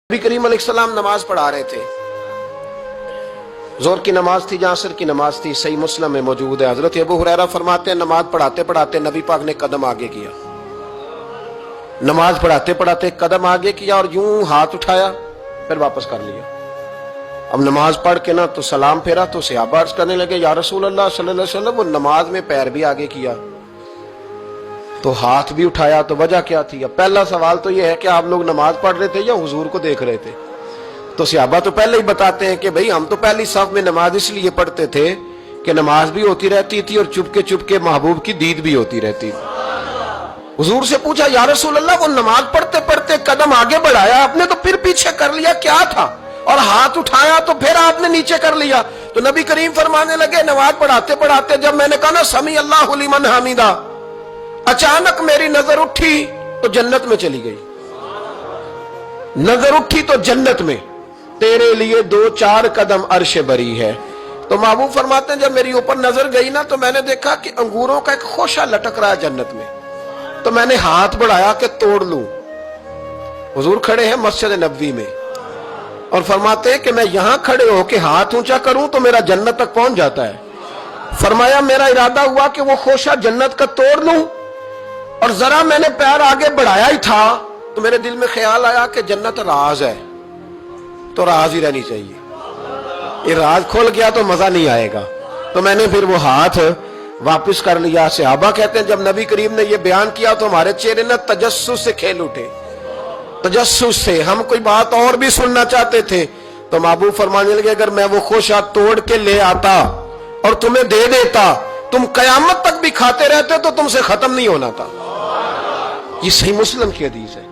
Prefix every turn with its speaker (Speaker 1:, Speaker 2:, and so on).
Speaker 1: نبی کریم علیہ السلام نماز پڑھا رہے تھے، ظہر کی نماز تھی، عصر کی نماز تھی، صحیح مسلم میں موجود ہے۔ حضرت ابو ہریرہ فرماتے ہیں نماز پڑھاتے پڑھاتے نبی پاک نے قدم آگے کیا، نماز پڑھاتے پڑھاتے قدم آگے کیا اور یوں ہاتھ اٹھایا پھر واپس کر لیا۔ اب نماز پڑھ کے نا تو سلام پھیرا تو صحابہ عرض کرنے لگے یا رسول اللہ صلی اللہ علیہ وسلم، وہ نماز میں پیر بھی آگے کیا تو ہاتھ بھی اٹھایا، تو وجہ کیا تھی؟ اب پہلا سوال تو یہ ہے کہ آپ لوگ نماز پڑھ رہے تھے یا حضور کو دیکھ رہے تھے؟ تو صحابہ تو پہلے ہی بتاتے ہیں کہ بھئی ہم تو پہلی صف میں نماز اس لیے پڑھتے تھے کہ نماز بھی ہوتی رہتی تھی اور چپ کے محبوب کی دید بھی ہوتی رہتی تھی۔ حضور سے پوچھا یا رسول اللہ، وہ نماز پڑھتے پڑھتے قدم آگے بڑھایا آپ نے تو پھر پیچھے کر لیا، کیا تھا؟ اور ہاتھ اٹھایا تو پھر آپ نے نیچے کر لیا۔ تو نبی کریم فرمانے لگے نماز پڑھاتے پڑھاتے جب میں نے کہا نا سمیع اللہ لمن حمیدہ، اچانک میری نظر اٹھی تو جنت میں چلی گئی، نظر اٹھی تو جنت میں، تیرے لیے 2-4 قدم عرش بری ہے۔ تو محبوب فرماتے ہیں جب میری اوپر نظر گئی نا تو میں نے دیکھا کہ انگوروں کا ایک خوشہ لٹک رہا ہے جنت میں، تو میں نے ہاتھ بڑھایا کہ توڑ لوں۔ حضور کھڑے ہیں مسجد نبوی میں اور فرماتے ہیں کہ میں یہاں کھڑے ہو کے ہاتھ اونچا کروں تو میرا جنت تک پہنچ جاتا ہے۔ فرمایا میرا ارادہ ہوا کہ وہ خوشہ جنت کا توڑ لوں، اور ذرا میں نے پیر آگے بڑھایا ہی تھا تو میرے دل میں خیال آیا کہ جنت راز ہے تو راز ہی رہنی چاہیے، یہ راز کھول گیا تو مزہ نہیں آئے گا، تو میں نے پھر وہ ہاتھ واپس کر لیا۔ صحابہ کہتے ہیں جب نبی کریم نے یہ بیان کیا تو ہمارے چہرے نے تجسس سے کھیل اٹھے، تجسس سے ہم کوئی بات اور بھی سننا چاہتے تھے۔ تو محبوب فرمانے لگے اگر میں وہ خوشہ توڑ کے لے آتا اور تمہیں دے دیتا تم قیامت تک بھی کھاتے رہتے تو تم سے ختم نہیں ہونا تھا۔ یہ صحیح مسلم کی حدیث ہے۔